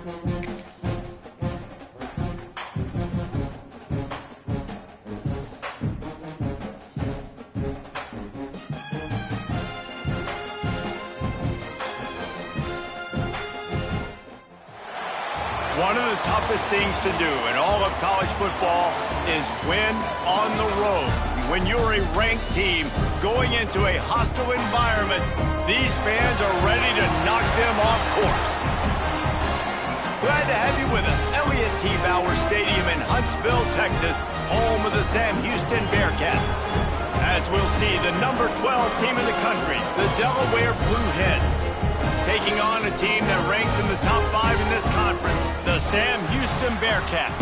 One of the toughest things to do in all of college football is win on the road. When you're a ranked team going into a hostile environment, these fans are ready to knock them off course. Glad to have you with us. Elliott T. Bauer Stadium in Huntsville, Texas, home of the Sam Houston Bearcats. As we'll see, the number 12 team in the country, the Delaware Blue Hens, taking on a team that ranks in the top 5 in this conference, the Sam Houston Bearcats.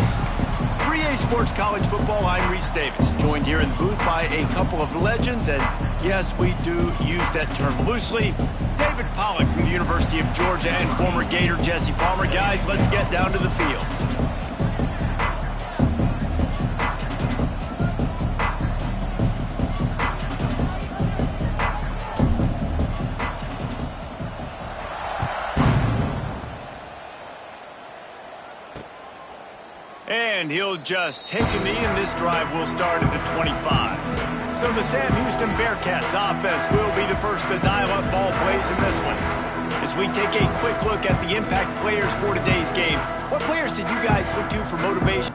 3A Sports College Football, I'm Reese Davis, joined here in the booth by a couple of legends, and yes, we do use that term loosely. David Pollack from the University of Georgia and former Gator Jesse Palmer. Guys, let's get down to the field. And he'll just take a knee, and this drive will start at the 25. So the Sam Houston Bearcats offense will be the first to dial up ball plays in this one. As we take a quick look at the impact players for today's game, what players did you guys look to for motivation?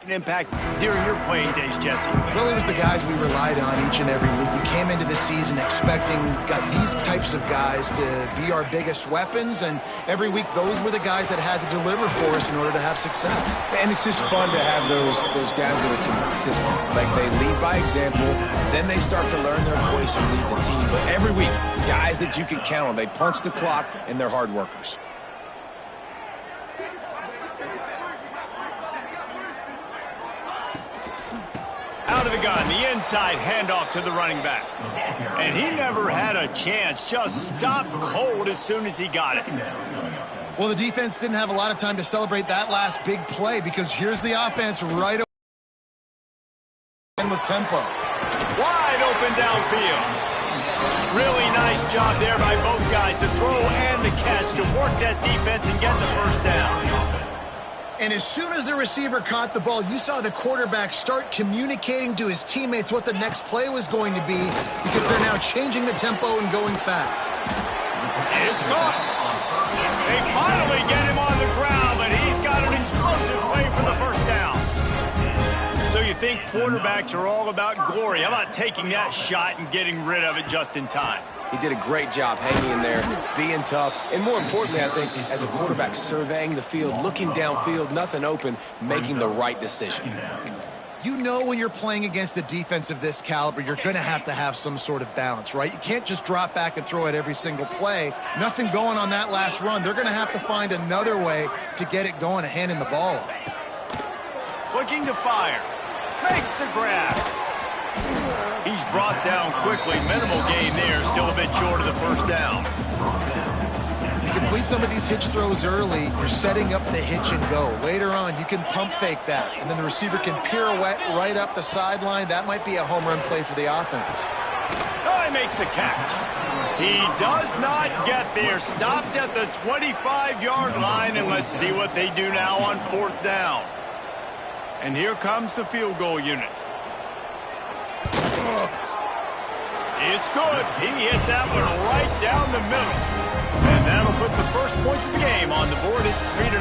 Impact during your playing days, Jesse? Well, it was the guys we relied on each and every week. We came into this season expecting these types of guys to be our biggest weapons, and every week those were the guys that had to deliver for us in order to have success. And it's just fun to have those guys that are consistent. Like, they lead by example, then they start to learn their voice and lead the team. But every week, guys that you can count on. They punch the clock, and they're hard workers. Out of the gun, the inside handoff to the running back. And he never had a chance, just stopped cold as soon as he got it. Well, the defense didn't have a lot of time to celebrate that last big play, because here's the offense right away with tempo. Wide open downfield. Really nice job there by both guys to throw and the catch to work that defense and get the first down. And as soon as the receiver caught the ball, you saw the quarterback start communicating to his teammates what the next play was going to be, because they're now changing the tempo and going fast. It's caught. They finally get him on the ground, but he's got an explosive play for the first down. So you think quarterbacks are all about glory. How about taking that shot and getting rid of it just in time? He did a great job hanging in there, being tough, and more importantly, I think, as a quarterback, surveying the field, looking downfield, nothing open, making the right decision. You know, when you're playing against a defense of this caliber, you're going to have some sort of balance, right? You can't just drop back and throw it every single play. Nothing going on that last run. They're going to have to find another way to get it going and handing the ball off. Looking to fire. Makes the grab. He's brought down quickly. Minimal gain there. Still a bit short of the first down. You complete some of these hitch throws early. You're setting up the hitch and go. Later on, you can pump fake that, and then the receiver can pirouette right up the sideline. That might be a home run play for the offense. Oh, he makes the catch. He does not get there. Stopped at the 25-yard line, and let's see what they do now on fourth down. And here comes the field goal unit. It's good. He hit that one right down the middle. And that'll put the first points of the game on the board. It's 3-0.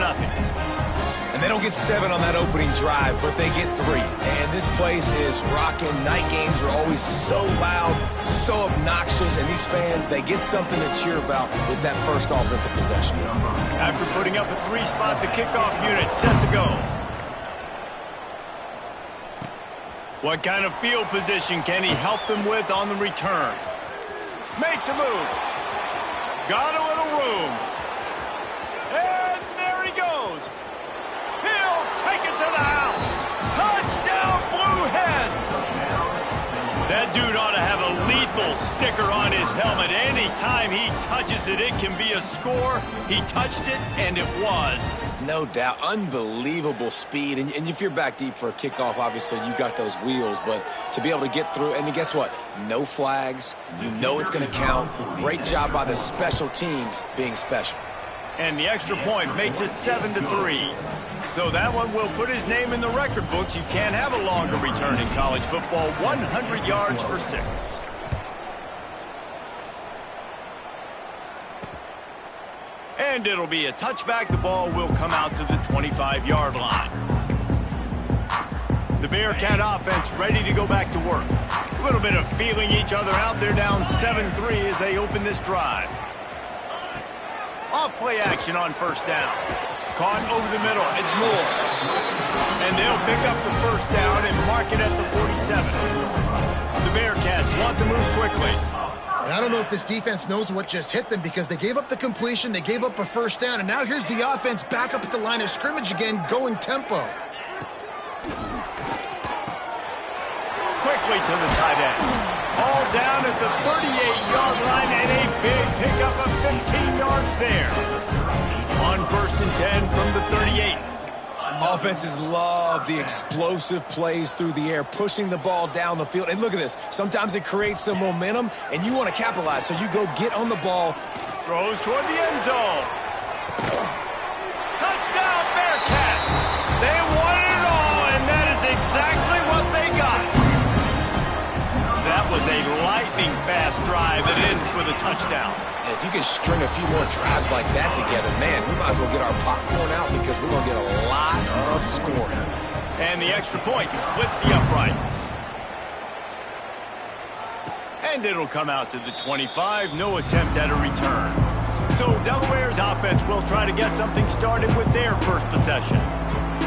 And they don't get 7 on that opening drive, but they get 3. And this place is rocking. Night games are always so loud, so obnoxious, and these fans, they get something to cheer about with that first offensive possession. After putting up a 3 spot, the kickoff unit set to go. What kind of field position can he help them with on the return? Makes a move. Got a little room. And there he goes. He'll take it to the house. Touchdown, Blue Hens. That dude ought to have a lethal sticker on his helmet. Anytime he touches it, it can be a score. He touched it, and it was. No doubt. Unbelievable speed. And if you're back deep for a kickoff, obviously you got those wheels. But to be able to get through, and then guess what? No flags. You know it's going to count. Great job by the special teams being special. And the extra point makes it 7-3. So that one will put his name in the record books. You can't have a longer return in college football. 100 yards for 6. And it'll be a touchback. The ball will come out to the 25-yard line. The Bearcat offense ready to go back to work. A little bit of feeling each other out. They're down 7-3 as they open this drive. Off play action on first down. Caught over the middle. It's Moore. And they'll pick up the first down and mark it at the 47. The Bearcats want to move quickly. And I don't know if this defense knows what just hit them because they gave up the completion, they gave up a first down, and now here's the offense back up at the line of scrimmage again, going tempo. Quickly to the tight end. All down at the 38-yard line, and a big pickup of 15 yards there. On 1st and 10 from the 38. Offenses love the explosive plays through the air, pushing the ball down the field. And look at this. Sometimes it creates some momentum, and you want to capitalize. So you go get on the ball. Throws toward the end zone. Touchdown, Bearcats. They wanted it all, and that is exactly what they got. That was a lightning-fast drive that ends with a touchdown. And if you can string a few more drives like that together, man, we might as well get our popcorn out because we're going to get a lot of scoring. And the extra point splits the uprights. And it'll come out to the 25. No attempt at a return. So Delaware's offense will try to get something started with their first possession.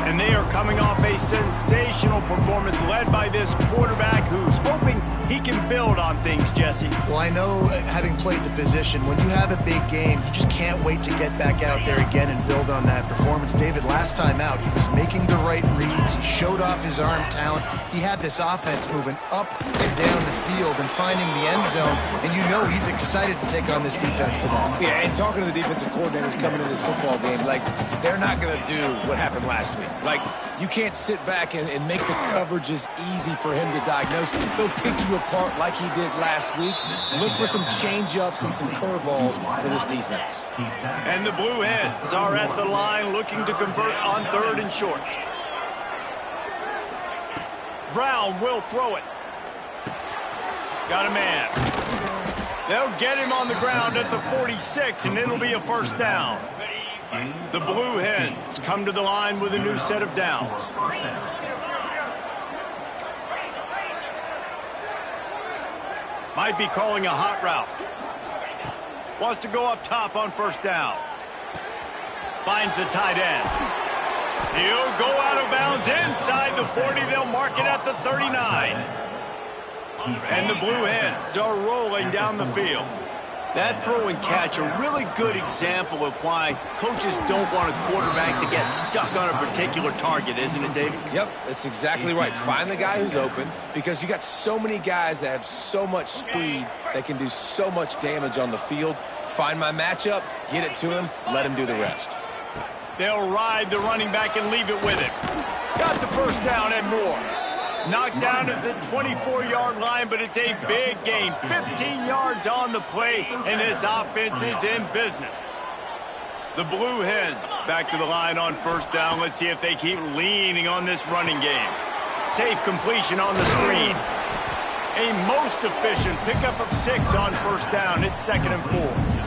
And they are coming off a sensational performance led by this quarterback who's hoping he can build on things, Jesse. Well, I know, having played the position, when you have a big game, you just can't wait to get back out there again and build on that performance. David, last time out, he was making the right reads. He showed off his arm talent. He had this offense moving up and down the field and finding the end zone. And you know he's excited to take on this defense today. Yeah, and talking to the defensive coordinators coming to this football game, like, they're not going to do what happened last week. Like, you can't sit back and make the coverages easy for him to diagnose. They'll pick you apart like he did last week. Look for some change-ups and some curveballs for this defense. And the Blue Hens are at the line looking to convert on 3rd and short. Brown will throw it. Got a man. They'll get him on the ground at the 46, and it'll be a first down. The Blue Hens come to the line with a new set of downs. Might be calling a hot route. Wants to go up top on first down. Finds the tight end. He'll go out of bounds inside the 40. They'll mark it at the 39. And the Blue Hens are rolling down the field. That throw and catch, a really good example of why coaches don't want a quarterback to get stuck on a particular target, isn't it, David? Yep, that's exactly right. Find the guy who's open because you got so many guys that have so much speed that can do so much damage on the field. Find my matchup, get it to him, let him do the rest. They'll ride the running back and leave it with him. Got the first down and more. Knocked down at the 24-yard line, but it's a big gain. 15 yards on the play, and this offense is in business. The Blue Hens back to the line on first down. Let's see if they keep leaning on this running game. Safe completion on the screen. A most efficient pickup of 6 on first down. It's 2nd and 4.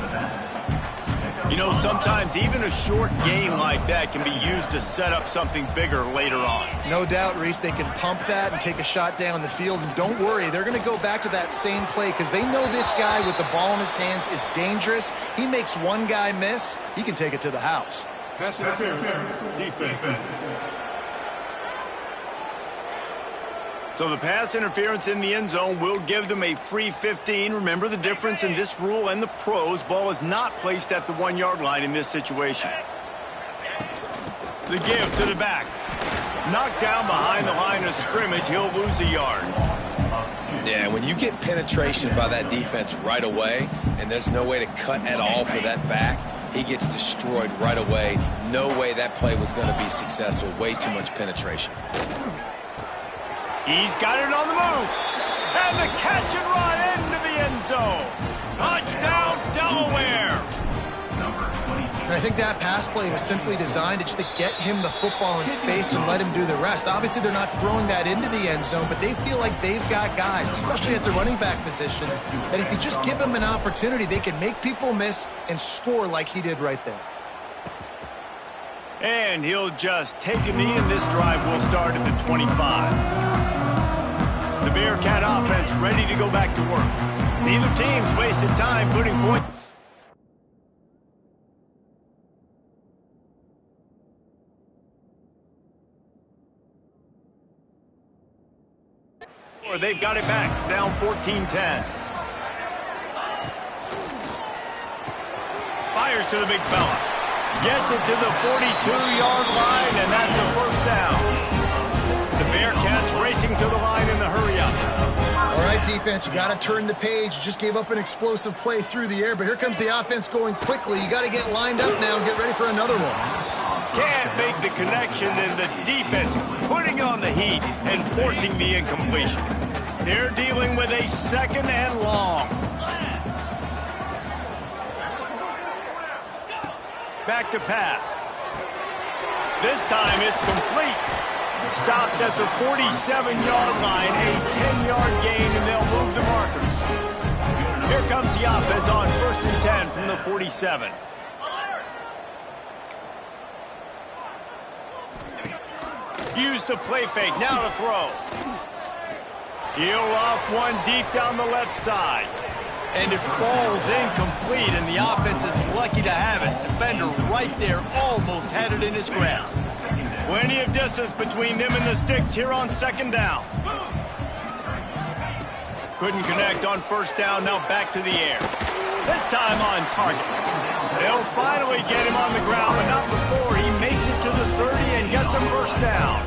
You know, sometimes even a short gain like that can be used to set up something bigger later on. No doubt, Reese, they can pump that and take a shot down the field. And don't worry, they're going to go back to that same play because they know this guy with the ball in his hands is dangerous. He makes one guy miss, he can take it to the house. Pass interference, defense. So the pass interference in the end zone will give them a free 15. Remember the difference in this rule and the pros. Ball is not placed at the 1-yard line in this situation. The give to the back. Knocked down behind the line of scrimmage. He'll lose a yard. Yeah, when you get penetration by that defense right away, and there's no way to cut at all for that back, he gets destroyed right away. No way that play was going to be successful. Way too much penetration. He's got it on the move. And the catch and run into the end zone. Touchdown, Delaware. I think that pass play was simply designed just to get him the football in space and let him do the rest. Obviously, they're not throwing that into the end zone, but they feel like they've got guys, especially at the running back position, that if you just give them an opportunity, they can make people miss and score like he did right there. And he'll just take a knee, and this drive will start at the 25. The Bearcat offense ready to go back to work. Neither team's wasted time putting points. They've got it back, down 14-10. Fires to the big fella. Gets it to the 42-yard line, and that's a first down. The Bearcats racing to the line in the hurry-up. All right, defense, you got to turn the page. You just gave up an explosive play through the air, but here comes the offense going quickly. You got to get lined up now and get ready for another one. Can't make the connection, and the defense putting on the heat and forcing the incompletion. They're dealing with a second and long. Back to pass. This time it's complete. Stopped at the 47-yard line, a 10-yard gain, and they'll move the markers. Here comes the offense on 1st and 10 from the 47. Use the play fake, now to throw. He'll off one deep down the left side. And it falls incomplete, and the offense is lucky to have it. Defender right there almost had it in his grasp. Plenty of distance between them and the sticks here on 2nd down. Couldn't connect on 1st down, now back to the air. This time on target. They'll finally get him on the ground, but not before he makes it to the 30 and gets a 1st down.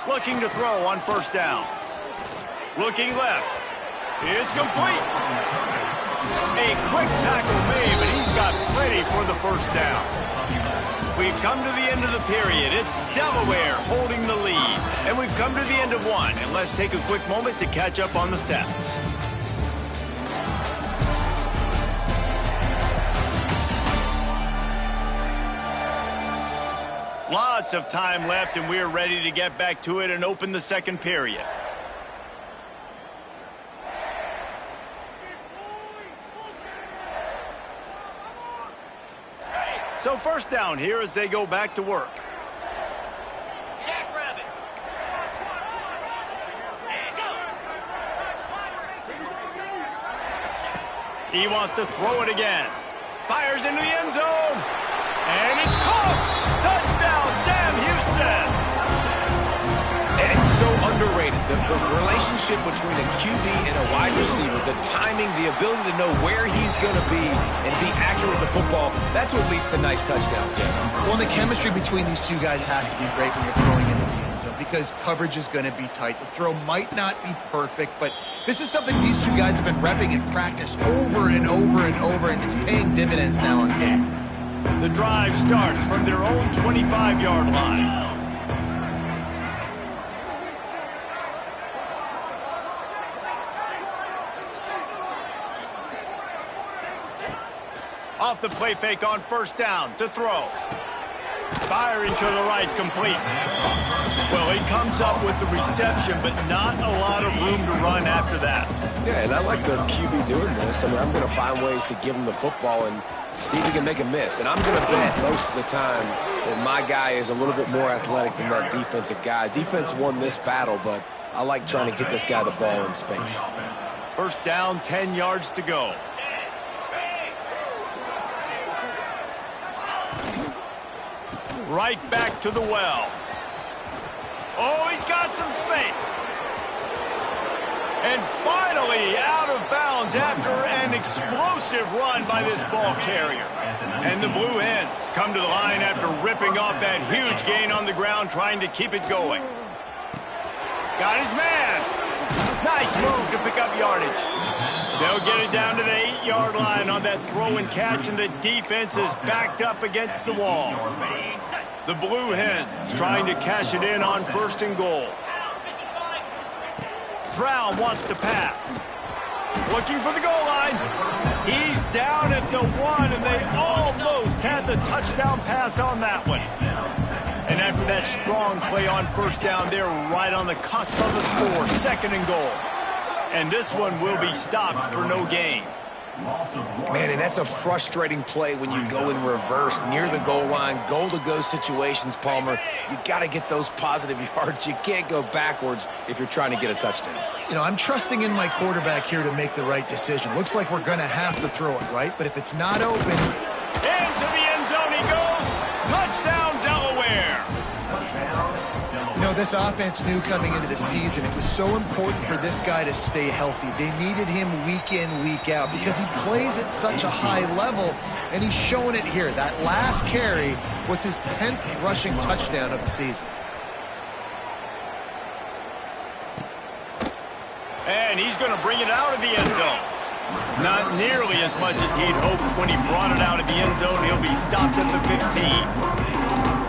Looking to throw on 1st down. Looking left. It's complete. A quick tackle made, but he's got plenty for the 1st down. We've come to the end of the period. It's Delaware holding the lead. And we've come to the end of one. And let's take a quick moment to catch up on the stats. Lots of time left, and we're ready to get back to it and open the 2nd period. So 1st down here as they go back to work. He wants to throw it again. Fires into the end zone. And it's caught. Touchdown, Sam Houston. And it's so underrated. The relationship between a QB and a wide receiver, the timing, the ability to know where he's going to be and be accurate with the football, that's what leads to nice touchdowns, Jesse. Well, the chemistry between these two guys has to be great when you're throwing into the end zone because coverage is going to be tight. The throw might not be perfect, but this is something these two guys have been repping in practice over and over and over, and it's paying dividends now on game. The drive starts from their own 25-yard line. Off the play fake on 1st down to throw. Firing to the right, complete. Well, he comes up with the reception, but not a lot of room to run after that. Yeah, and I like the QB doing this. I mean, I'm going to find ways to give him the football and see if he can make a miss. And I'm going to bet most of the time that my guy is a little bit more athletic than that defensive guy. Defense won this battle, but I like trying to get this guy the ball in space. 1st down, 10 yards to go. Right back to the well. Oh, he's got some space. And finally out of bounds after an explosive run by this ball carrier. And the Blue Hens come to the line after ripping off that huge gain on the ground, trying to keep it going. Got his man. Nice move to pick up yardage. They'll get it down to the 8-yard line on that throw and catch, and the defense is backed up against the wall. The Blue Hens trying to cash it in on 1st and goal. Brown wants to pass. Looking for the goal line. He's down at the 1, and they almost had the touchdown pass on that one. And after that strong play on 1st down, they're right on the cusp of the score. 2nd and goal. And this one will be stopped for no gain. Man, and that's a frustrating play when you go in reverse near the goal line, goal-to-go situations, Palmer. You got to get those positive yards. You can't go backwards if you're trying to get a touchdown. You know, I'm trusting in my quarterback here to make the right decision. Looks like we're going to have to throw it, right? But if it's not open... Into the end zone he goes. Touchdown, Delaware. You know, this offense knew coming into the season it was so important for this guy to stay healthy. They needed him week in, week out because he plays at such a high level, and he's showing it here. That last carry was his 10th rushing touchdown of the season. And he's going to bring it out of the end zone. Not nearly as much as he'd hoped when he brought it out of the end zone. He'll be stopped at the 15.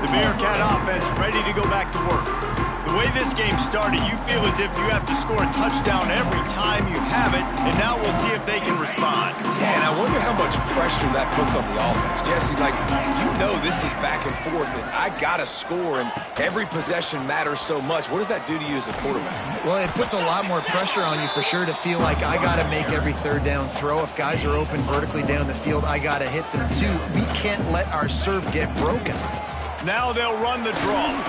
The Bearcat offense ready to go back to work. The way this game started, you feel as if you have to score a touchdown every time you have it, and now we'll see if they can respond. Yeah, and I wonder how much pressure that puts on the offense. Jesse, like, you know this is back and forth, and I got to score, and every possession matters so much. What does that do to you as a quarterback? Well, it puts a lot more pressure on you for sure to feel like I got to make every 3rd down throw. If guys are open vertically down the field, I got to hit them too. We can't let our serve get broken. Now they'll run the draw.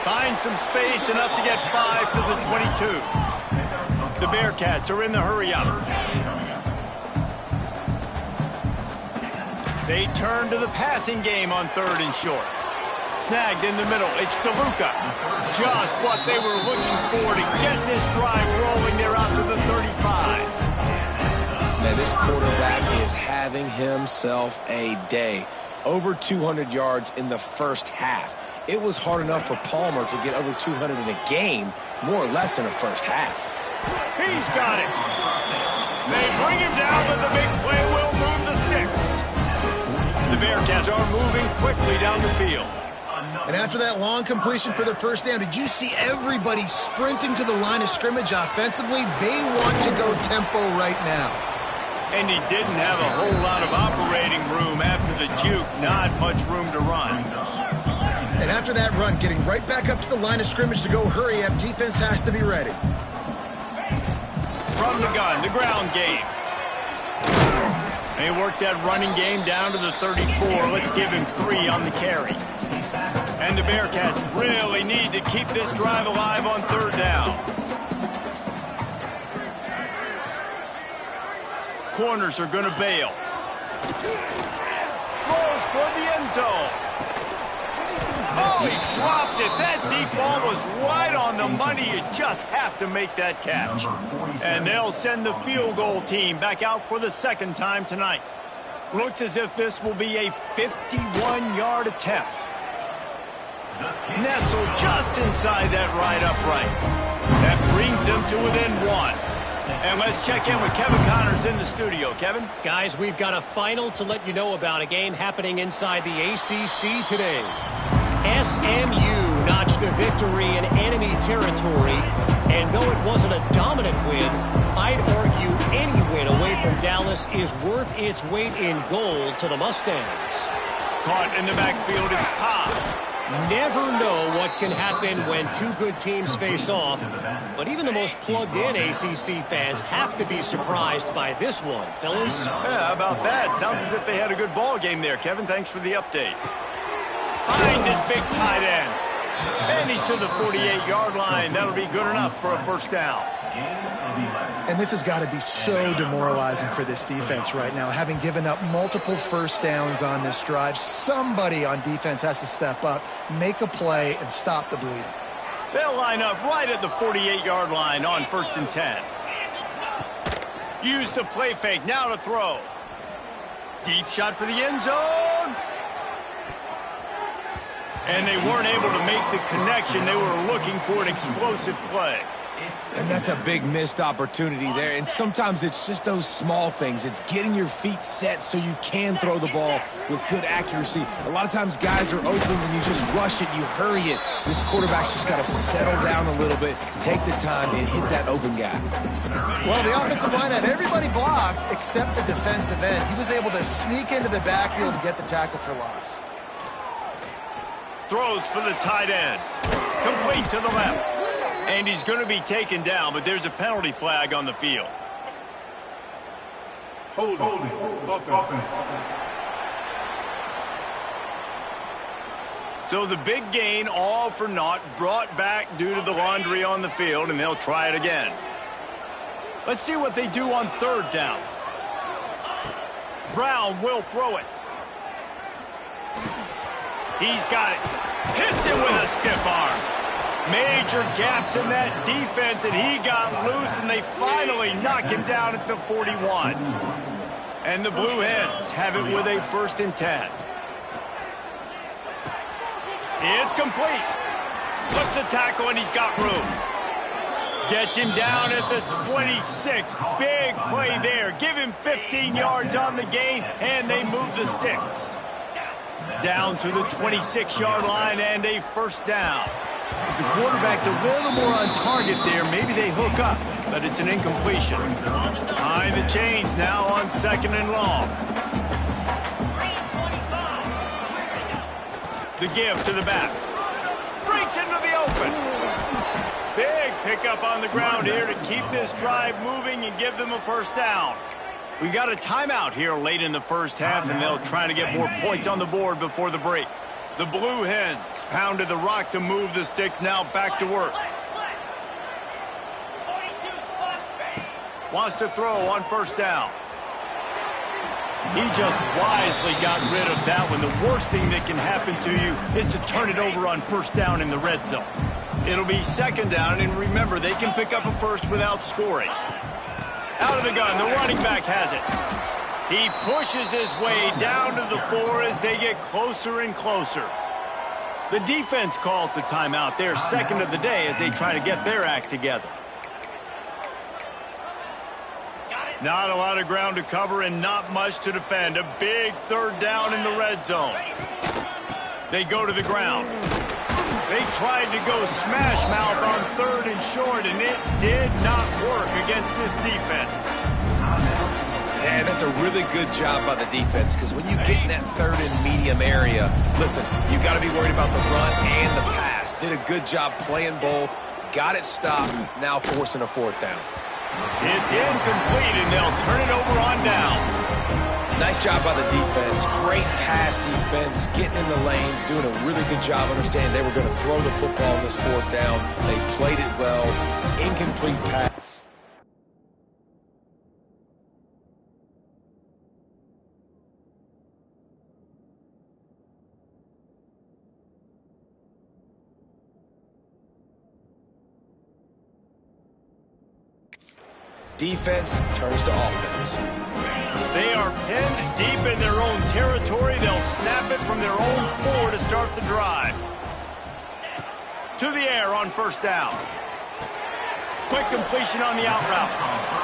Find some space, enough to get 5 to the 22. The Bearcats are in the hurry-up. They turn to the passing game on 3rd and short. Snagged in the middle. It's DeLuca. Just what they were looking for to get this drive rolling. They're out to the 35. Man, this quarterback is having himself a day. Over 200 yards in the first half. It was hard enough for Palmer to get over 200 in a game, more or less in a first half. He's got it. They bring him down, but the big play will move the sticks. The Bearcats are moving quickly down the field. And after that long completion for the 1st down, did you see everybody sprinting to the line of scrimmage offensively? They want to go tempo right now. And he didn't have a whole lot of operating room after the juke. Not much room to run. And after that run, getting right back up to the line of scrimmage to go hurry up, defense has to be ready. From the gun, the ground game. They worked that running game down to the 34. Let's give him 3 on the carry. And the Bearcats really need to keep this drive alive on 3rd down. Corners are going to bail. Throws for the end zone. Oh, he dropped it. That deep ball was right on the money. You just have to make that catch. And they'll send the field goal team back out for the 2nd time tonight. Looks as if this will be a 51-yard attempt. Nestled just inside that right upright. That brings them to within 1. And let's check in with Kevin Connors in the studio. Kevin? Guys, we've got a final to let you know about, a game happening inside the ACC today. SMU notched a victory in enemy territory, and though it wasn't a dominant win, I'd argue any win away from Dallas is worth its weight in gold to the Mustangs. Caught in the backfield is Cobb. Never know what can happen when 2 good teams face off, but even the most plugged-in ACC fans have to be surprised by this one, fellas. Yeah, how about that? Sounds as if they had a good ball game there, Kevin. Thanks for the update. Finds his big tight end. And he's to the 48-yard line. That'll be good enough for a 1st down. And this has got to be so demoralizing for this defense right now, having given up multiple first downs on this drive. Somebody on defense has to step up, make a play, and stop the bleeding. They'll line up right at the 48-yard line on 1st and 10. Use the play fake, now to throw. Deep shot for the end zone. And they weren't able to make the connection. They were looking for an explosive play. And that's a big missed opportunity there. And sometimes it's just those small things. It's getting your feet set so you can throw the ball with good accuracy. A lot of times guys are open and you just rush it, you hurry it. This quarterback's just got to settle down a little bit, take the time, and hit that open guy. Well, the offensive line had everybody blocked except the defensive end. He was able to sneak into the backfield and get the tackle for loss. Throws for the tight end. Complete to the left. And he's going to be taken down, but there's a penalty flag on the field. Hold it. So the big gain, all for naught, brought back due to the laundry on the field, and they'll try it again. Let's see what they do on 3rd down. Brown will throw it. He's got it. Hits it with a stiff arm. Major gaps in that defense, and he got loose, and they finally knock him down at the 41. And the Blue Hens have it with a 1st and 10. It's complete. Slips a tackle, and he's got room. Gets him down at the 26. Big play there. Give him 15 yards on the game, and they move the sticks. Down to the 26-yard line, and a 1st down. If the quarterback's a little more on target there, maybe they hook up, but it's an incompletion. Behind the chains now on 2nd and long. The give to the back. Breaks into the open. Big pickup on the ground here to keep this drive moving and give them a 1st down. We got a timeout here late in the 1st half, and they'll try to get more points on the board before the break. The Blue Hens pounded the rock to move the sticks, now back to work. Wants to throw on 1st down. He just wisely got rid of that one. The worst thing that can happen to you is to turn it over on 1st down in the red zone. It'll be 2nd down, and remember, they can pick up a 1st without scoring. Out of the gun, the running back has it. He pushes his way down to the 4 as they get closer and closer. The defense calls the timeout, their 2nd of the day, as they try to get their act together. Not a lot of ground to cover and not much to defend. A big 3rd down in the red zone. They go to the ground. They tried to go smash mouth on 3rd and short, and it did not work against this defense. Yeah, that's a really good job by the defense, because when you get in that 3rd and medium area, listen, you got to be worried about the run and the pass. Did a good job playing both, got it stopped, now forcing a 4th down. It's incomplete, and they'll turn it over on downs. Nice job by the defense. Great pass defense, getting in the lanes, doing a really good job understanding they were going to throw the football on this 4th down. They played it well. Incomplete pass. Defense turns to offense. They are pinned deep in their own territory. They'll snap it from their own 4 to start the drive. To the air on 1st down. Quick completion on the out route.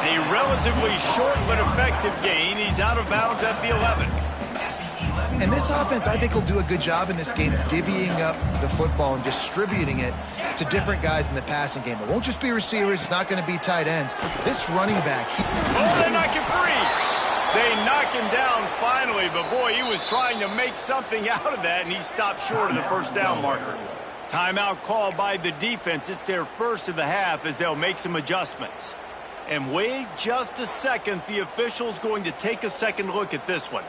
A relatively short but effective gain. He's out of bounds at the 11. And this offense, I think, will do a good job in this game divvying up the football and distributing it to different guys in the passing game. It won't just be receivers. It's not going to be tight ends. This running back. They knock him free. They knock him down finally, but boy, he was trying to make something out of that, and he stopped short of the 1st down marker. Timeout called by the defense. It's their 1st of the half as they'll make some adjustments. And wait just a second. The official's going to take a second look at this one.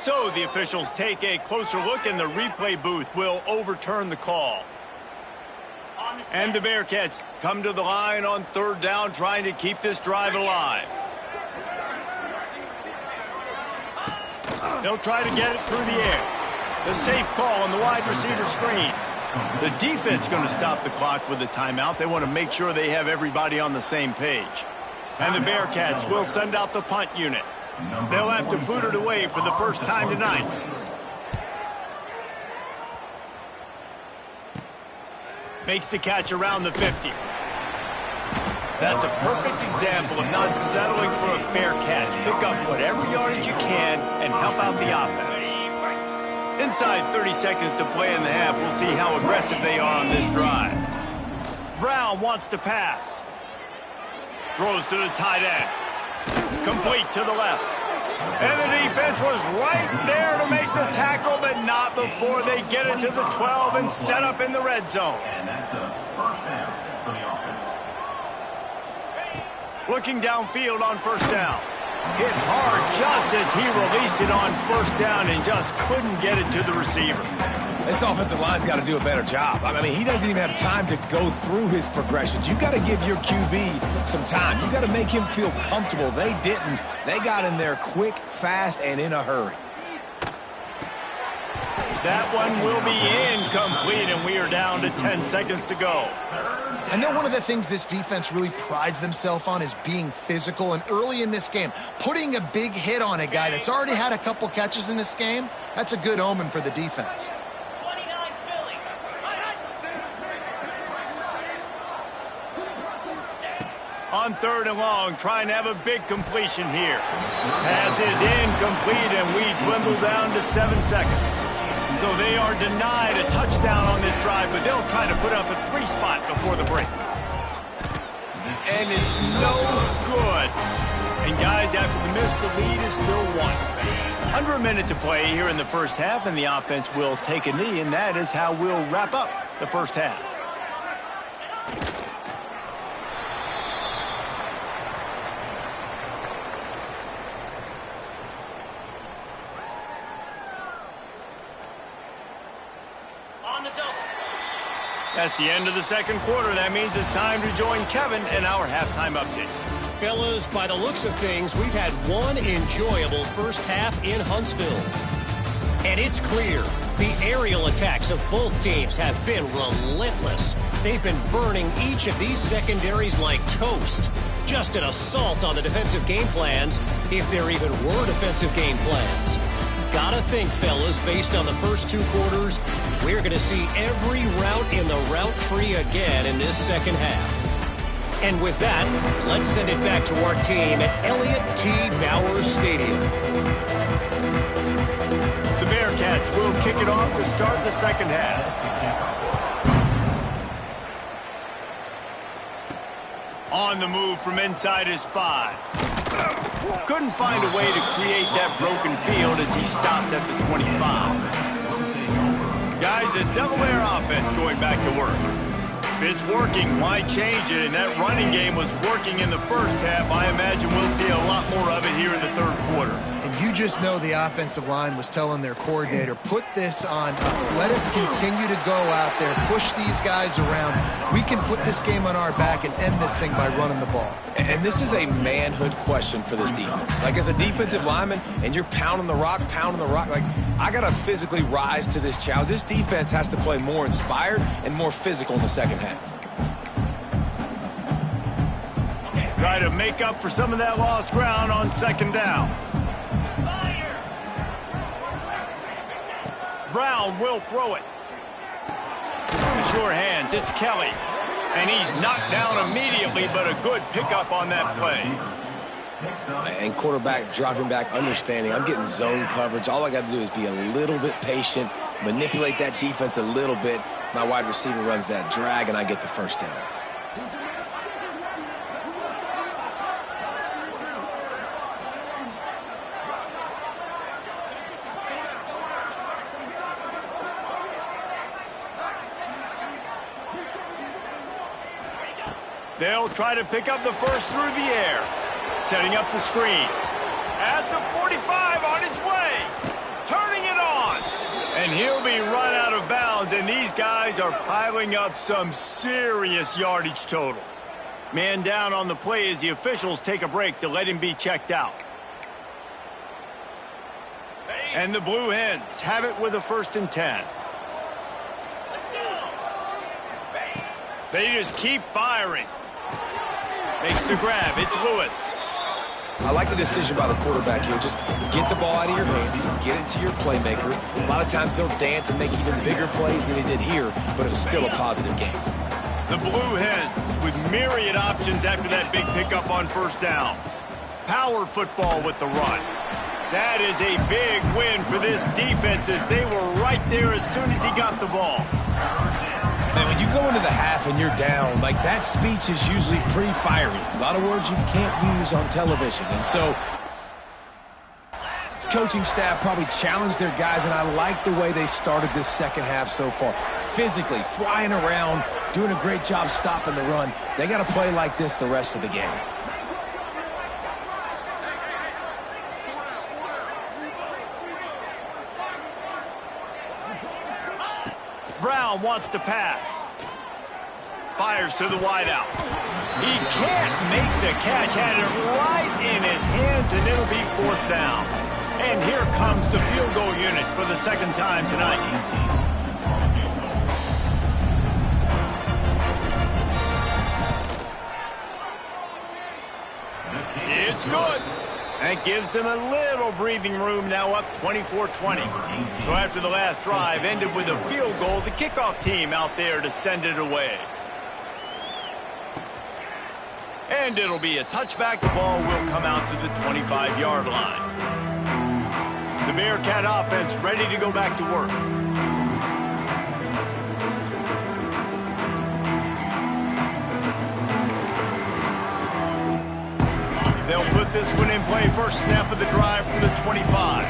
So the officials take a closer look, and the replay booth will overturn the call. And the Bearcats come to the line on 3rd down, trying to keep this drive alive. They'll try to get it through the air. The safe call on the wide receiver screen. The defense going to stop the clock with a timeout. They want to make sure they have everybody on the same page. And the Bearcats will send out the punt unit. They'll have to boot it away for the first time tonight. Makes the catch around the 50. That's a perfect example of not settling for a fair catch. Pick up whatever yardage you can and help out the offense. Inside 30 seconds to play in the half, we'll see how aggressive they are on this drive. Brown wants to pass. Throws to the tight end. Complete to the left. And the defense was right there to make the tackle, but not before they get it to the 12 and set up in the red zone. And that's a first down for the offense. Looking downfield on 1st down. Hit hard just as he released it on 1st down and just couldn't get it to the receiver. This offensive line's got to do a better job. I mean, he doesn't even have time to go through his progressions. You got to give your QB some time. You got to make him feel comfortable. They didn't. They got in there quick, fast, and in a hurry. That one will be incomplete, and we are down to 10 seconds to go. I know one of the things this defense really prides themselves on is being physical, and early in this game, putting a big hit on a guy that's already had a couple catches in this game, that's a good omen for the defense. On 3rd and long, trying to have a big completion here. Pass is incomplete, and we dwindle down to 7 seconds. So they are denied a touchdown on this drive, but they'll try to put up a 3 spot before the break. And it's no good. And guys, after the miss, the lead is still 1. Under a minute to play here in the first half, and the offense will take a knee, and that is how we'll wrap up the first half. That's the end of the second quarter. That means it's time to join Kevin in our halftime update. Fellas, by the looks of things, we've had one enjoyable first half in Huntsville. And it's clear the aerial attacks of both teams have been relentless. They've been burning each of these secondaries like toast. Just an assault on the defensive game plans, if there even were defensive game plans. Gotta think, fellas, based on the first 2 quarters, we're going to see every route in the route tree again in this second half. And with that, let's send it back to our team at Elliott T. Bowers Stadium. The Bearcats will kick it off to start the second half. On the move from inside his 5. Couldn't find a way to create that broken field as he stopped at the 25. Guys, the Delaware offense going back to work. If it's working, why change it? And that running game was working in the first half. I imagine we'll see a lot more of it here in the third quarter. And you just know the offensive line was telling their coordinator, put this on us. Let us continue to go out there, push these guys around. We can put this game on our back and end this thing by running the ball. And this is a manhood question for this defense. Like, as a defensive lineman, and you're pounding the rock, like, I got to physically rise to this challenge. This defense has to play more inspired and more physical in the second half. Try to make up for some of that lost ground on second down. Brown will throw it. The sure hands, it's Kelly. And he's knocked down immediately, but a good pickup on that play. And quarterback dropping back, understanding I'm getting zone coverage. All I got to do is be a little bit patient, manipulate that defense a little bit. My wide receiver runs that drag, and I get the first down. They'll try to pick up the first through the air. Setting up the screen. At the 45 on its way. And he'll be run out of bounds, and these guys are piling up some serious yardage totals. Man down on the play as the officials take a break to let him be checked out. And the Blue Hens have it with a 1st and 10. They just keep firing. Makes the grab. It's Lewis. I like the decision by the quarterback here. Just get the ball out of your hands, get it to your playmaker. A lot of times he'll dance and make even bigger plays than he did here, but it was still a positive game. The Blue Hens with myriad options after that big pickup on 1st down. Power football with the run. That is a big win for this defense as they were right there as soon as he got the ball. And when you go into the half and you're down, like that speech is usually pretty fiery. A lot of words you can't use on television. And so coaching staff probably challenged their guys, and I like the way they started this second half so far. Physically, flying around, doing a great job stopping the run. They got to play like this the rest of the game. Brown wants to pass. Fires to the wideout. He can't make the catch. Had it right in his hands, and it'll be 4th down. And here comes the field goal unit for the 2nd time tonight. It's good. That gives them a little breathing room, now up 24-20. So after the last drive ended with a field goal, the kickoff team out there to send it away. And it'll be a touchback. The ball will come out to the 25-yard line. The Bearcat offense ready to go back to work. They'll put this one in play. First snap of the drive from the 25.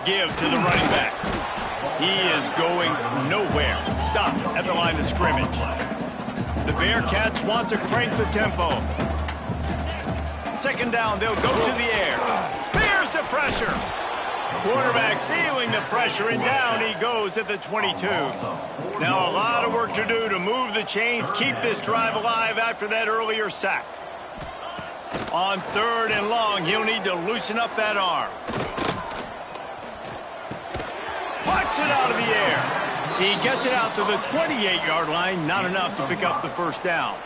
Give to the running back. He is going nowhere. Stop at the line of scrimmage. The Bearcats want to crank the tempo. 2nd down, they'll go to the air. There's the pressure. Quarterback feeling the pressure, and down he goes at the 22. Now a lot of work to do to move the chains, keep this drive alive after that earlier sack. On 3rd and long, he'll need to loosen up that arm. Puts it out of the air. He gets it out to the 28-yard line, not enough to pick up the 1st down.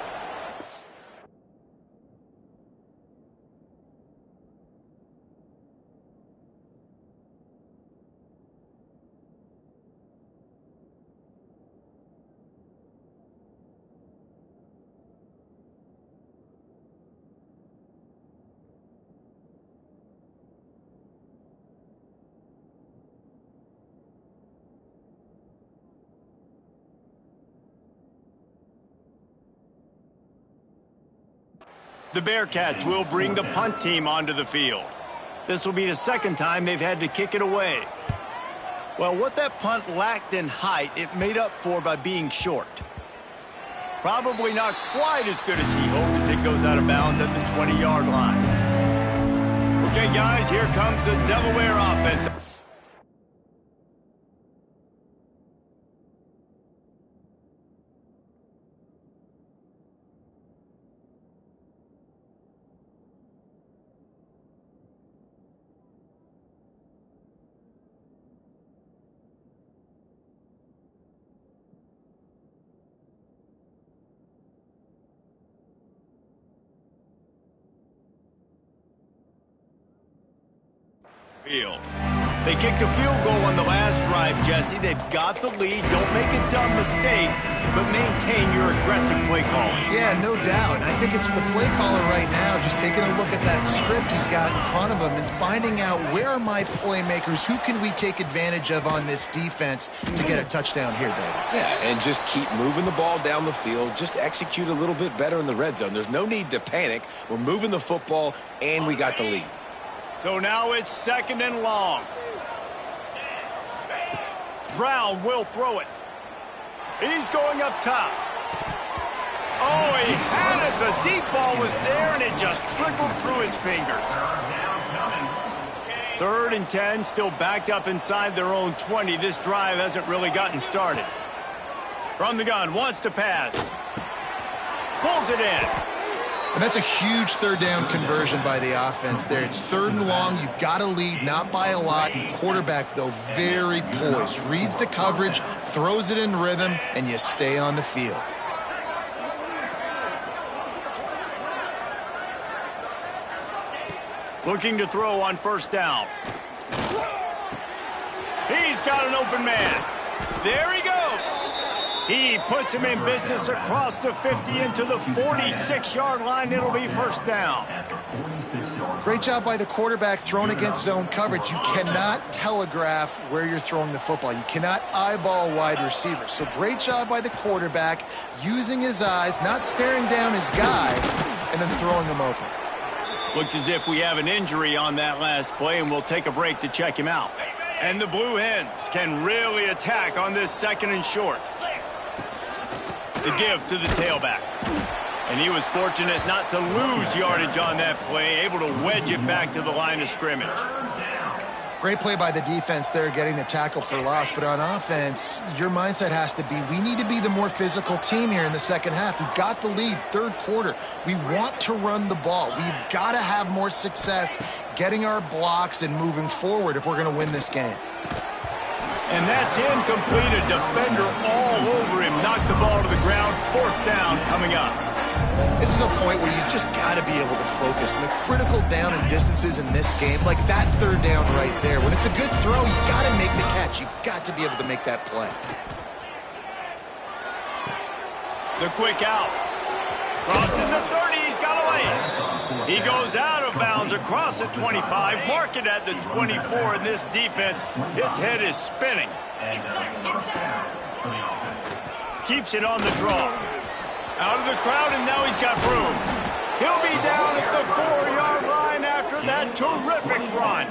The Bearcats will bring the punt team onto the field. This will be the 2nd time they've had to kick it away. Well, what that punt lacked in height, it made up for by being short. Probably not quite as good as he hoped as it goes out of bounds at the 20-yard line. Okay, guys, here comes the Delaware offense. Field. They kicked a field goal on the last drive, Jesse. They've got the lead. Don't make a dumb mistake, but maintain your aggressive play calling. Yeah, no doubt. And I think it's for the play caller right now, just taking a look at that script he's got in front of him and finding out where are my playmakers, who can we take advantage of on this defense to get a touchdown here, David. Yeah, and just keep moving the ball down the field. Just execute a little bit better in the red zone. There's no need to panic. We're moving the football, and we got the lead. So now it's 2nd and long. Brown will throw it. He's going up top. Oh, he had it. The deep ball was there, and it just trickled through his fingers. 3rd and 10, still backed up inside their own 20. This drive hasn't really gotten started. From the gun, wants to pass. Pulls it in. And that's a huge 3rd down conversion by the offense there. It's 3rd and long. You've got to lead, not by a lot. And quarterback, though, very poised. Reads the coverage, throws it in rhythm, and you stay on the field. Looking to throw on 1st down. He's got an open man. There he goes. He puts him in business across the 50 into the 46-yard line. It'll be 1st down. Great job by the quarterback throwing against zone coverage. You cannot telegraph where you're throwing the football. You cannot eyeball wide receivers. So great job by the quarterback using his eyes, not staring down his guy, and then throwing him open. Looks as if we have an injury on that last play, and we'll take a break to check him out. And the Blue Hens can really attack on this 2nd and short. The give to the tailback. And he was fortunate not to lose yardage on that play, able to wedge it back to the line of scrimmage. Great play by the defense there, getting the tackle for loss. But on offense, your mindset has to be, we need to be the more physical team here in the 2nd half. We've got the lead, 3rd quarter. We want to run the ball. We've got to have more success getting our blocks and moving forward if we're going to win this game. And that's incomplete. A defender all over him. Knocked the ball to the ground. 4th down coming up. This is a point where you just got to be able to focus. And the critical down and distances in this game, like that 3rd down right there, when it's a good throw, you got to make the catch. You've got to be able to make that play. The quick out. Crosses the 30. He's got away. He goes out of bounds across the 25. Mark it at the 24. And this defense, its head is spinning. Keeps it on the draw. Out of the crowd, and now he's got room. He'll be down at the 4-yard line after that terrific run.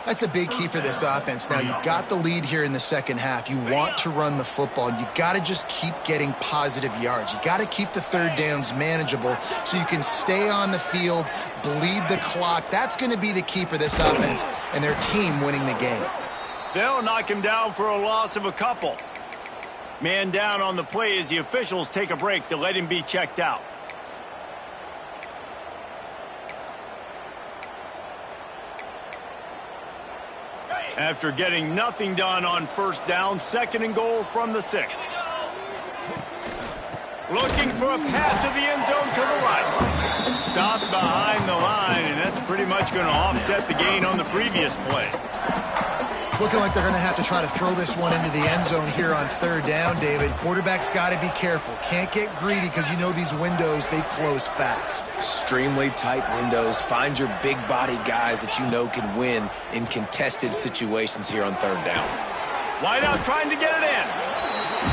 That's a big key for this offense. Now, you've got the lead here in the 2nd half. You want to run the football. You got to just keep getting positive yards. You got to keep the 3rd downs manageable so you can stay on the field, bleed the clock. That's going to be the key for this offense and their team winning the game. They'll knock him down for a loss of a couple. Man down on the play as the officials take a break to let him be checked out. After getting nothing done on 1st down, 2nd and goal from the 6. Looking for a pass to the end zone to the right. Stopped behind the line, and that's pretty much going to offset the gain on the previous play. It's looking like they're going to have to try to throw this one into the end zone here on 3rd down, David. Quarterback's got to be careful. Can't get greedy because you know these windows, they close fast. Extremely tight windows. Find your big body guys that you know can win in contested situations here on 3rd down. Wide out trying to get it in.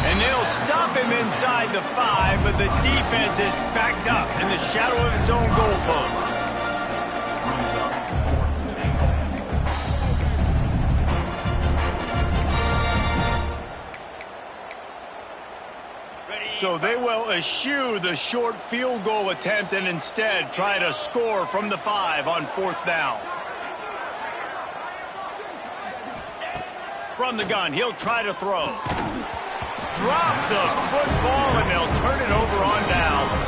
And they'll stop him inside the 5, but the defense is backed up in the shadow of its own goalpost. So they will eschew the short field goal attempt and instead try to score from the 5 on 4th down. From the gun, he'll try to throw. Drop the football, and they'll turn it over on downs.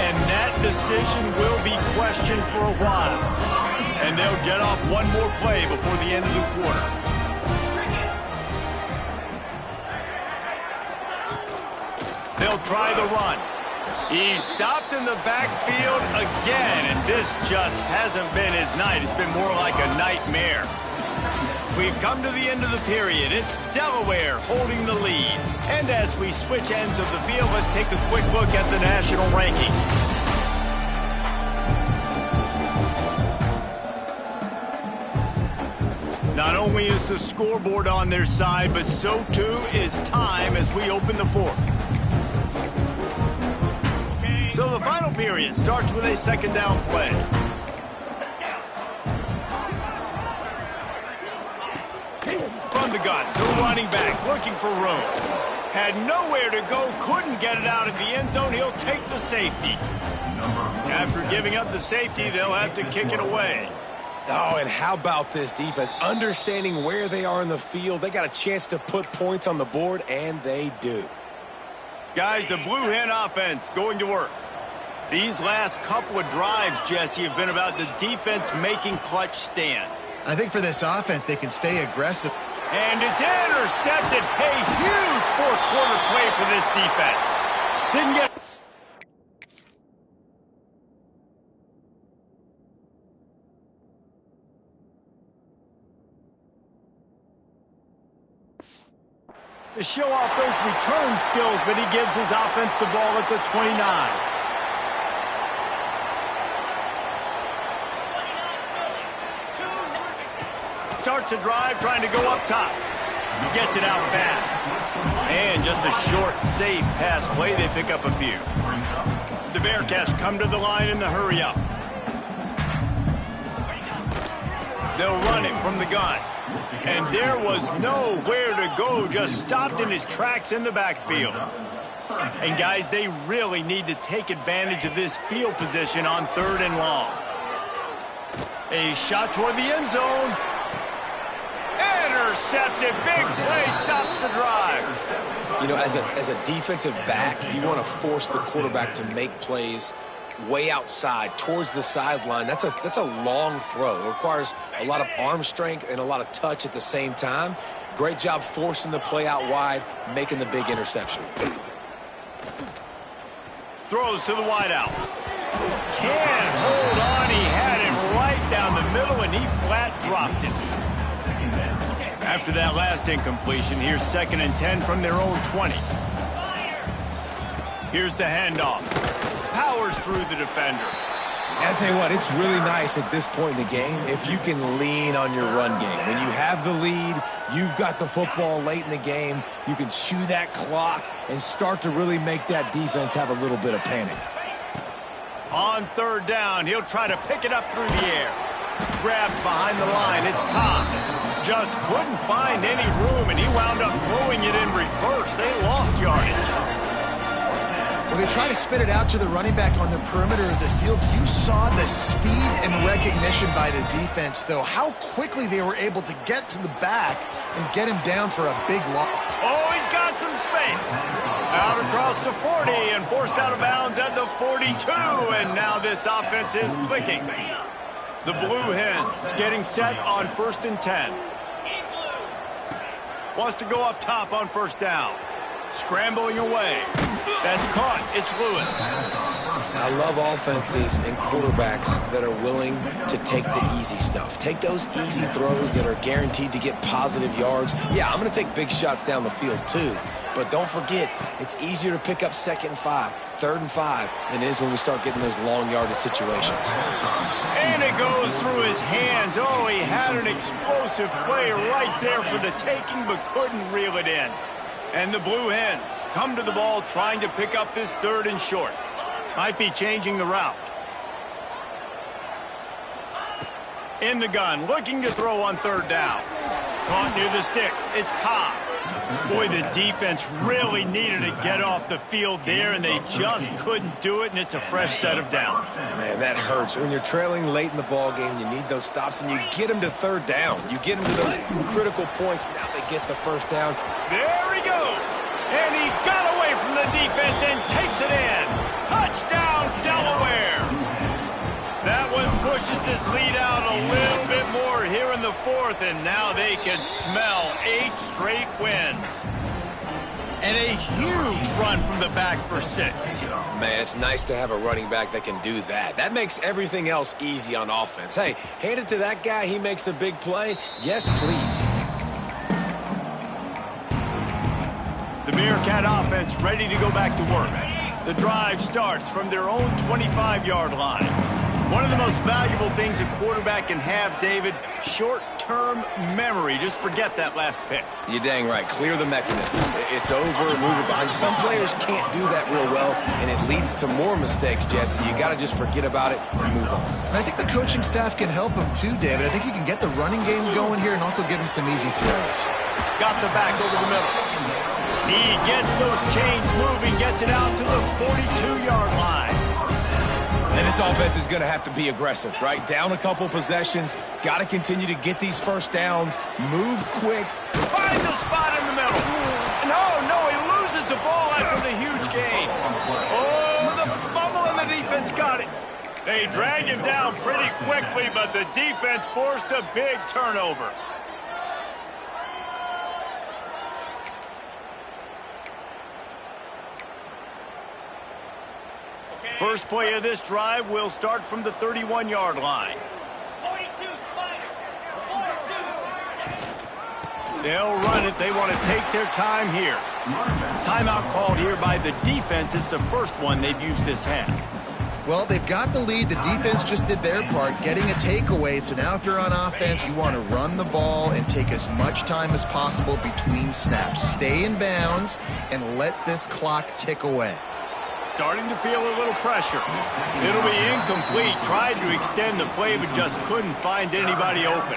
And that decision will be questioned for a while. And they'll get off one more play before the end of the quarter. They'll try the run. He's stopped in the backfield again, and this just hasn't been his night. It's been more like a nightmare. We've come to the end of the period. It's Delaware holding the lead. And as we switch ends of the field, let's take a quick look at the national rankings. Not only is the scoreboard on their side, but so too is time as we open the 4th. So the final period starts with a 2nd down play. From the gun, the running back looking for room. Had nowhere to go, couldn't get it out of the end zone. He'll take the safety. After giving up the safety, they'll have to kick it away. Oh, and how about this defense? Understanding where they are in the field. They got a chance to put points on the board, and they do. Guys, the Blue Hen offense going to work. These last couple of drives, Jesse, have been about the defense making clutch stand. I think for this offense, they can stay aggressive. And it's intercepted. A huge fourth quarter play for this defense. Didn't get... to show off those return skills, but he gives his offense the ball at the 29. Starts a drive trying to go up top. Gets it out fast. And just a short, safe pass play. They pick up a few. The Bearcats come to the line in the hurry up. They'll run him from the gun. And there was nowhere to go, just stopped in his tracks in the backfield. And guys, they really need to take advantage of this field position on 3rd and long. A shot toward the end zone. Intercepted, big play, stops the drive. You know, as a defensive back, you want to force the quarterback to make plays way outside towards the sideline. That's a long throw. It requires a lot of arm strength and a lot of touch at the same time. Great job forcing the play out wide, making the big interception. Throws to the wideout. Can't hold on. He had him right down the middle, and he flat dropped it. After that last incompletion, here's 2nd and 10 from their own 20. Here's the handoff. Powers through the defender. I'll tell you what, it's really nice at this point in the game if you can lean on your run game. When you have the lead, you've got the football late in the game, you can chew that clock and start to really make that defense have a little bit of panic. On 3rd down, he'll try to pick it up through the air. Grabbed behind the line, it's Cobb. Just couldn't find any room, and he wound up throwing it in reverse. They lost yardage. When they try to spit it out to the running back on the perimeter of the field, you saw the speed and recognition by the defense, though. How quickly they were able to get to the back and get him down for a big loss. Oh, he's got some space. Out across the 40 and forced out of bounds at the 42, and now this offense is clicking. The Blue Hens getting set on 1st and 10. Wants to go up top on 1st down. Scrambling away. That's caught. It's Lewis. I love offenses and quarterbacks that are willing to take the easy stuff. Take those easy throws that are guaranteed to get positive yards. Yeah, I'm going to take big shots down the field too. But don't forget, it's easier to pick up 2nd and 5, 3rd and 5 than it is when we start getting those long yardage situations. And it goes through his hands. Oh, he had an explosive play right there for the taking, but couldn't reel it in. And the Blue Hens come to the ball trying to pick up this 3rd and short. Might be changing the route. In the gun, looking to throw on 3rd down. Caught near the sticks. It's Cobb. Boy, the defense really needed to get off the field there, and they just couldn't do it, and it's a fresh set of downs. Man, that hurts. When you're trailing late in the ball game, you need those stops, and you get them to 3rd down. You get them to those critical points. Now they get the 1st down. There he goes. And he got away from the defense and takes it in. Touchdown, Delaware. That one pushes this lead out a little bit more here in the 4th, and now they can smell 8 straight wins. And a huge run from the back for 6. Man, it's nice to have a running back that can do that. That makes everything else easy on offense. Hey, hand it to that guy. He makes a big play. Yes, please. The Bearcat offense ready to go back to work. The drive starts from their own 25-yard line. One of the most valuable things a quarterback can have, David, short-term memory. Just forget that last pick. You're dang right. Clear the mechanism. It's over, move it behind you. Some players can't do that real well, and it leads to more mistakes, Jesse. You got to just forget about it and move on. I think the coaching staff can help him too, David. I think you can get the running game going here and also give him some easy throws. Got the back over the middle. He gets those chains moving, gets it out to the 42-yard line. And this offense is going to have to be aggressive, right? Down a couple possessions, got to continue to get these first downs, move quick. Finds a spot in the middle. No, he loses the ball after the huge gain. Oh, the fumble and the defense got it. They drag him down pretty quickly, but the defense forced a big turnover. First play of this drive will start from the 31-yard line. 42 Spider. 42. They'll run it. They want to take their time here. Timeout called here by the defense. It's the first one they've used this half. Well, they've got the lead. The defense just did their part, getting a takeaway. So now if you're on offense, you want to run the ball and take as much time as possible between snaps. Stay in bounds and let this clock tick away. Starting to feel a little pressure. It'll be incomplete. Tried to extend the play, but just couldn't find anybody open.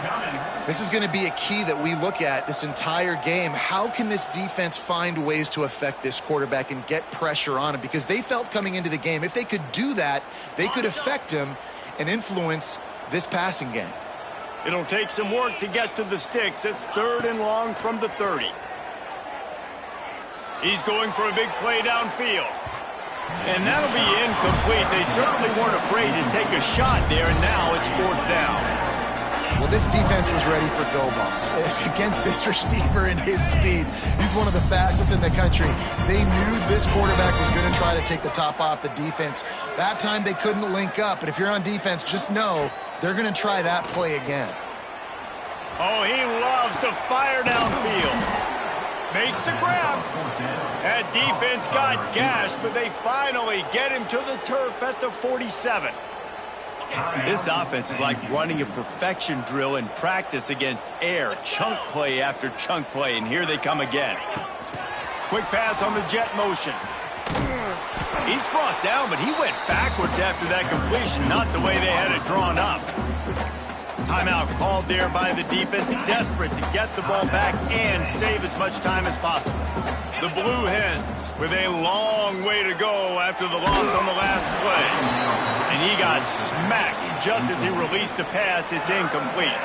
This is going to be a key that we look at this entire game. How can this defense find ways to affect this quarterback and get pressure on him? Because they felt coming into the game, if they could do that, they could affect him and influence this passing game. It'll take some work to get to the sticks. It's 3rd and long from the 30. He's going for a big play downfield. And that'll be incomplete. They certainly weren't afraid to take a shot there, and now it's 4th down. Well, this defense was ready for go balls against this receiver and his speed. He's one of the fastest in the country. They knew this quarterback was going to try to take the top off the defense. That time they couldn't link up, but if you're on defense, just know they're going to try that play again. Oh, he loves to fire downfield. Makes the grab. That defense got gashed, but they finally get him to the turf at the 47. This offense is like running a perfection drill in practice against air. Chunk play after chunk play, and here they come again. Quick pass on the jet motion. He's brought down, but he went backwards after that completion, not the way they had it drawn up. Timeout called there by the defense, desperate to get the ball back and save as much time as possible. The Blue Hens with a long way to go after the loss on the last play. And he got smacked just as he released the pass. It's incomplete.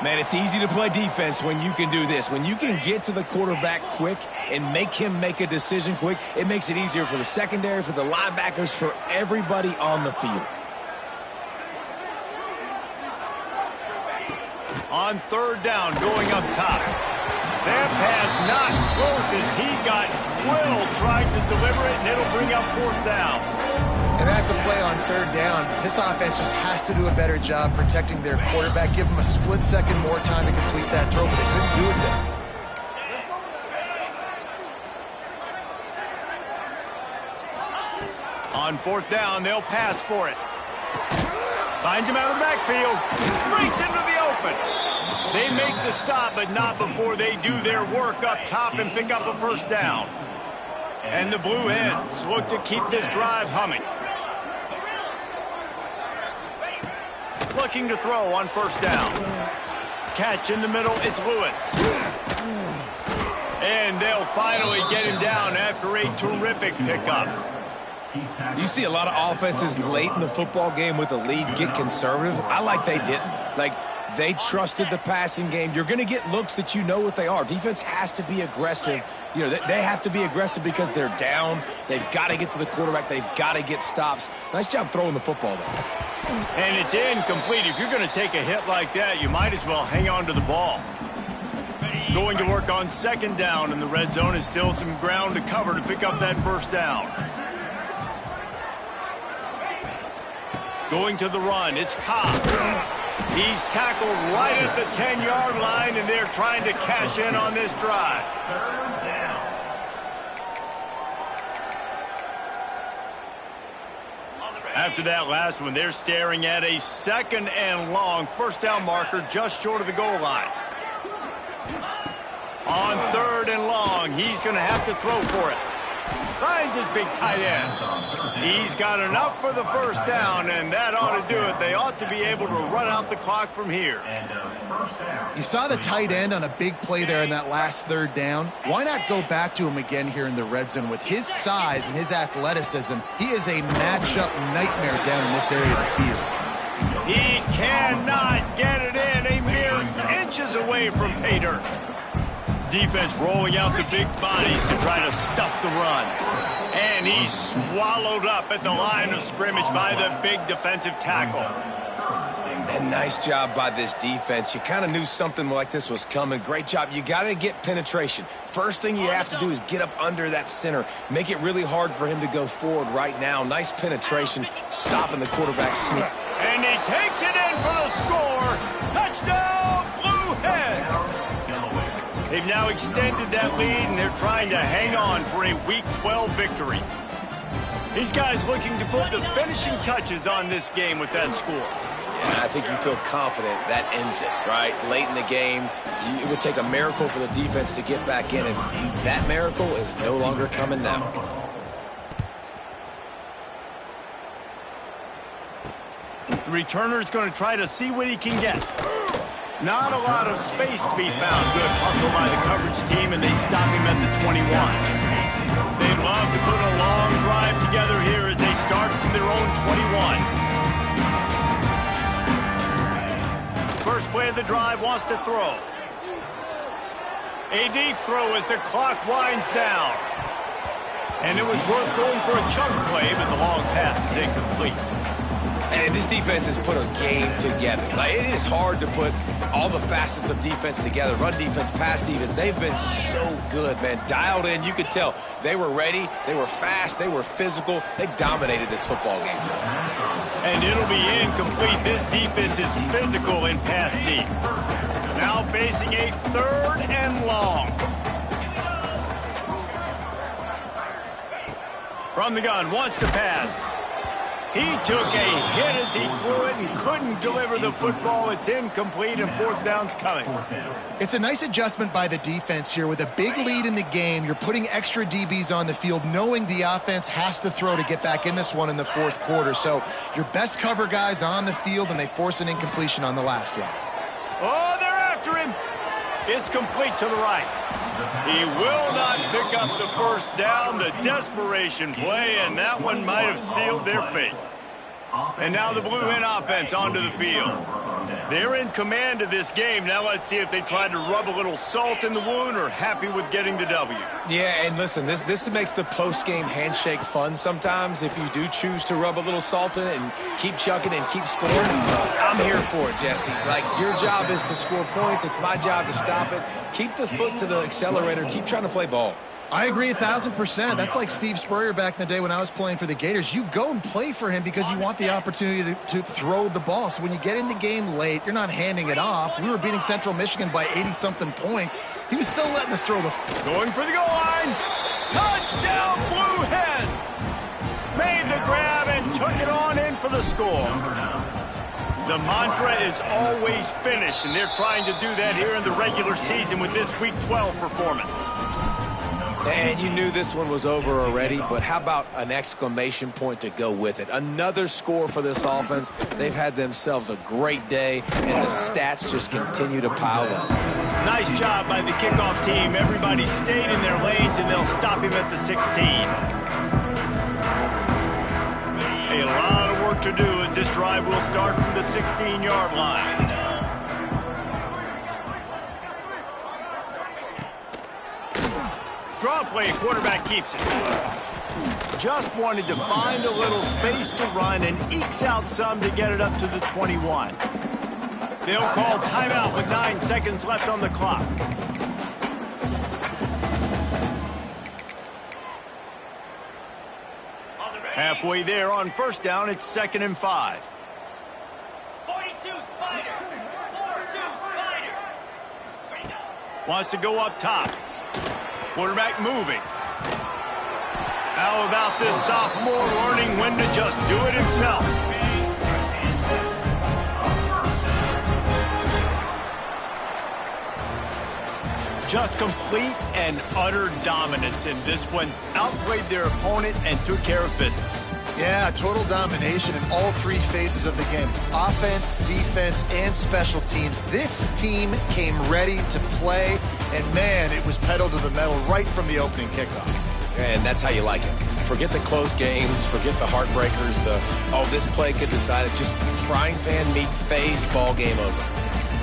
Man, it's easy to play defense when you can do this. When you can get to the quarterback quick and make him make a decision quick, it makes it easier for the secondary, for the linebackers, for everybody on the field. On 3rd down, going up top. That pass not close as he got drilled trying to deliver it, and it'll bring up 4th down. And that's a play on 3rd down. This offense just has to do a better job protecting their quarterback. Give them a split second more time to complete that throw, but they couldn't do it there. On 4th down, they'll pass for it. Finds him out of the backfield. Breaks into the open. They make the stop, but not before they do their work up top and pick up a 1st down. And the Blue Hens look to keep this drive humming. Looking to throw on 1st down. Catch in the middle, it's Lewis. And they'll finally get him down after a terrific pickup. You see a lot of offenses late in the football game with a lead get conservative. I like they didn't. Like, they trusted the passing game. You're going to get looks that you know what they are. Defense has to be aggressive. You know, they have to be aggressive because they're down. They've got to get to the quarterback. They've got to get stops. Nice job throwing the football, though. And it's incomplete. If you're going to take a hit like that, you might as well hang on to the ball. Going to work on 2nd down, and the red zone is still some ground to cover to pick up that 1st down. Going to the run, it's Cobb. He's tackled right at the 10-yard line, and they're trying to cash in on this drive. 3rd down. After that last one, they're staring at a 2nd and long. 1st down marker just short of the goal line. On 3rd and long, he's going to have to throw for it. Finds his big tight end. He's got enough for the first down, and that ought to do it. They ought to be able to run out the clock from here. You saw the tight end on a big play there in that last third down. Why not go back to him again here in the red zone? With his size and his athleticism, he is a matchup nightmare down in this area of the field. He cannot get it in. A mere inches away from pay dirt. Defense rolling out the big bodies to try to stuff the run. And he's swallowed up at the line of scrimmage by the big defensive tackle. And nice job by this defense. You kind of knew something like this was coming. Great job. You got to get penetration. First thing you have to do is get up under that center. Make it really hard for him to go forward right now. Nice penetration, stopping the quarterback sneak. And he takes it in for the score. Touchdown, Blue Hens! They've now extended that lead, and they're trying to hang on for a Week 12 victory. These guys looking to put the finishing touches on this game with that score. Yeah, I think you feel confident that ends it, right? Late in the game, it would take a miracle for the defense to get back in, and that miracle is no longer coming now. The returner's going to try to see what he can get. Not a lot of space to be found. Good hustle by the coverage team, and they stop him at the 21. They'd love to put a long drive together here as they start from their own 21. First play of the drive wants to throw. A deep throw as the clock winds down. And it was worth going for a chunk play, but the long pass is incomplete. And this defense has put a game together. Like, it is hard to put all the facets of defense together. Run defense, pass defense. They've been so good, man. Dialed in. You could tell they were ready. They were fast. They were physical. They dominated this football game today. And it'll be incomplete. This defense is physical in pass deep. Now facing a 3rd and long. From the gun, wants to pass. He took a hit as he threw it and couldn't deliver the football. It's incomplete, and 4th down's coming. It's a nice adjustment by the defense here. With a big lead in the game, you're putting extra DBs on the field, knowing the offense has to throw to get back in this one in the 4th quarter. So your best cover guys on the field, and they force an incompletion on the last one. Oh, they're after him. It's complete to the right. He will not pick up the first down. The desperation play, and that one might have sealed their fate. And now the Blue Hen offense onto the field. They're in command of this game. Now let's see if they try to rub a little salt in the wound or happy with getting the W. Yeah, and listen, this makes the post-game handshake fun sometimes. If you do choose to rub a little salt in it and keep chucking and keep scoring, I'm here for it, Jesse. Like, your job is to score points. It's my job to stop it. Keep the foot to the accelerator. Keep trying to play ball. I agree 1,000%. That's like Steve Spurrier back in the day when I was playing for the Gators. You go and play for him because you want the opportunity to throw the ball. So when you get in the game late, you're not handing it off. We were beating Central Michigan by 80-something points. He was still letting us throw the... Going for the goal line. Touchdown, Blue Hens. Made the grab and took it on in for the score. The mantra is always finish, and they're trying to do that here in the regular season with this Week 12 performance. And you knew this one was over already, but how about an exclamation point to go with it? Another score for this offense. They've had themselves a great day, and the stats just continue to pile up. Nice job by the kickoff team. Everybody stayed in their lanes, and they'll stop him at the 16. A lot of work to do as this drive will start from the 16-yard line. Draw play, quarterback keeps it. Just wanted to find a little space to run and ekes out some to get it up to the 21. They'll call timeout with 9 seconds left on the clock. Halfway there on first down, it's 2nd and 5. 42 Spider. 42 Spider. Wants to go up top. Quarterback moving. How about this sophomore learning when to just do it himself? Just complete and utter dominance in this one. Outplayed their opponent and took care of business. Yeah, total domination in all three phases of the game. Offense, defense, and special teams. This team came ready to play, and man, it was pedal to the metal right from the opening kickoff. And that's how you like it. Forget the close games, forget the heartbreakers, this play could decide it. Just frying pan meat face, ball game over.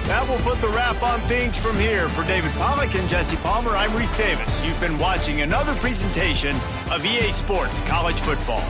That will put the wrap on things from here. For David Pollack and Jesse Palmer, I'm Reese Davis. You've been watching another presentation of EA Sports College Football.